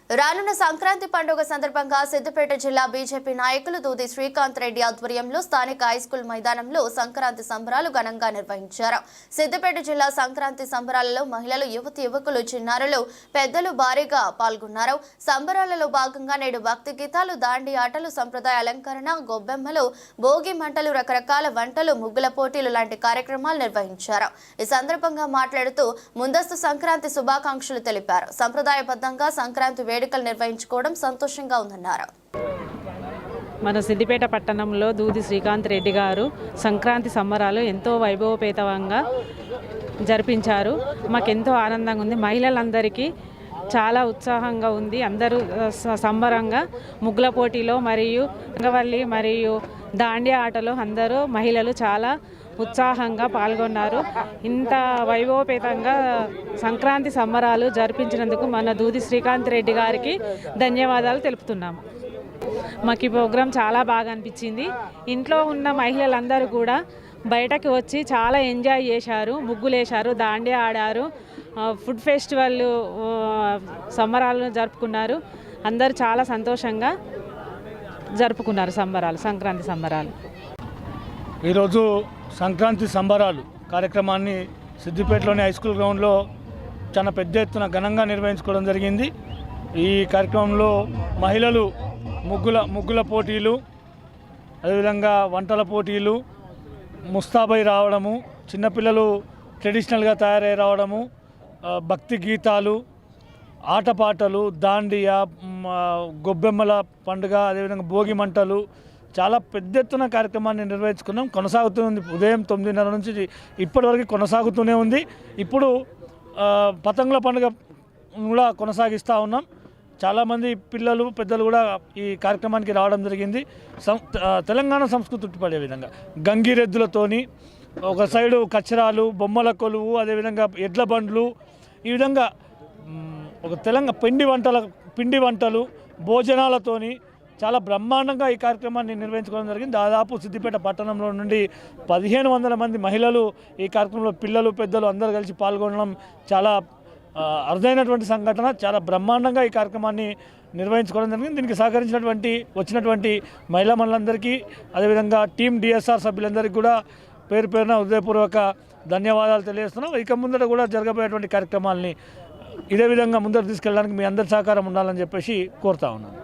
రానున్న సంక్రాంతి పండుగ సందర్భంగా సిద్దిపేట జిల్లా బీజేపీ నాయకులు దూది శ్రీకాంత్ రెడ్డి ఆధ్వర్యంలో స్థానిక హైస్కూల్ మైదానంలో సంక్రాంతి సంబరాలు ఘనంగా నిర్వహించారు. సిద్దిపేట జిల్లా సంక్రాంతి సంబరాలలో మహిళలు, యువకులు, చిన్నారులు, పెద్దలు భారీగా పాల్గొన్నారు. సంబరాలలో భాగంగా నేడు భక్తి గీతాలు, దాండి ఆటలు, సంప్రదాయ అలంకరణ, గొబ్బెమ్మలు, భోగి మంటలు, రకరకాల వంటలు, ముగ్గుల పోటీలు లాంటి కార్యక్రమాలు నిర్వహించారు. ఈ సందర్భంగా మాట్లాడుతూ ముందస్తు సంక్రాంతి శుభాకాంక్షలు తెలిపారు. సంప్రదాయబద్ధంగా సంక్రాంతి వేడుకలు నిర్వహించుకోవడం సంతోషంగా ఉందన్నారు. మన సిద్దిపేట పట్టణంలో దూది శ్రీకాంత్ రెడ్డి గారు సంక్రాంతి సంబరాలు ఎంతో వైభవపేతంగా జరిపించారు. మాకెంతో ఆనందంగా ఉంది. మహిళలందరికీ చాలా ఉత్సాహంగా ఉంది. అందరూ సంబరంగా ముగ్గుల పోటీలో మరియు రంగవల్లి మరియు దాండియా ఆటలో అందరూ మహిళలు చాలా ఉత్సాహంగా పాల్గొన్నారు. ఇంత వైభవపేతంగా సంక్రాంతి సంబరాలు జరిపించినందుకు మన దూది శ్రీకాంత్ రెడ్డి గారికి ధన్యవాదాలు తెలుపుతున్నాము. మాకు ఈ ప్రోగ్రాం చాలా బాగా అనిపించింది. ఇంట్లో ఉన్న మహిళలందరూ కూడా బయటకు వచ్చి చాలా ఎంజాయ్ చేశారు. ముగ్గులు వేశారు, దాండియా ఆడారు, ఫుడ్ ఫెస్టివల్ సంబరాలను జరుపుకున్నారు. అందరూ చాలా సంతోషంగా జరుపుకున్నారు సంక్రాంతి సంబరాలు. ఈరోజు సంక్రాంతి సంబరాలు కార్యక్రమాన్ని సిద్దిపేటలోని హైస్కూల్ గ్రౌండ్లో చాలా పెద్ద ఎత్తున ఘనంగా నిర్వహించుకోవడం జరిగింది. ఈ కార్యక్రమంలో మహిళలు ముగ్గుల పోటీలు, అదేవిధంగా వంటల పోటీలు, ముస్తాబై రావడము, చిన్నపిల్లలు ట్రెడిషనల్గా తయారై రావడము, భక్తి గీతాలు, ఆటపాటలు, దాండియా, గొబ్బెమ్మల పండుగ, అదేవిధంగా భోగి మంటలు, చాలా పెద్ద ఎత్తున కార్యక్రమాన్ని నిర్వహించుకున్నాం. కొనసాగుతుంది. ఉదయం 9:30 నుంచి ఇప్పటివరకు కొనసాగుతూనే ఉంది. ఇప్పుడు పతంగుల పండుగ కూడా కొనసాగిస్తూ ఉన్నాం. చాలామంది పిల్లలు, పెద్దలు కూడా ఈ కార్యక్రమానికి రావడం జరిగింది. తెలంగాణ సంస్కృతి ఉట్టిపడే విధంగా గంగిరెద్దులతోని, ఒక సైడు కచ్చరాలు, బొమ్మల కొలువు, అదేవిధంగా ఎడ్ల బండ్లు, ఈ విధంగా ఒక పిండి వంటలు, భోజనాలతోని చాలా బ్రహ్మాండంగా ఈ కార్యక్రమాన్ని నిర్వహించుకోవడం జరిగింది. దాదాపు సిద్దిపేట పట్టణంలో నుండి 1500 మంది మహిళలు ఈ కార్యక్రమంలో, పిల్లలు, పెద్దలు అందరూ కలిసి పాల్గొనడం చాలా అరుదైనటువంటి సంఘటన. చాలా బ్రహ్మాండంగా ఈ కార్యక్రమాన్ని నిర్వహించుకోవడం జరిగింది. దీనికి వచ్చినటువంటి మహిళా మనులందరికీ, అదేవిధంగా టీం డిఎస్ఆర్ సభ్యులందరికీ కూడా పేరు పేరున హృదయపూర్వక ధన్యవాదాలు తెలియజేస్తున్నాం. ఇక ముందర కూడా జరగబోయేటువంటి కార్యక్రమాలని ఇదే విధంగా ముందర తీసుకెళ్ళడానికి మీ అందరి సహకారం ఉండాలని చెప్పేసి కోరుతా ఉన్నాను.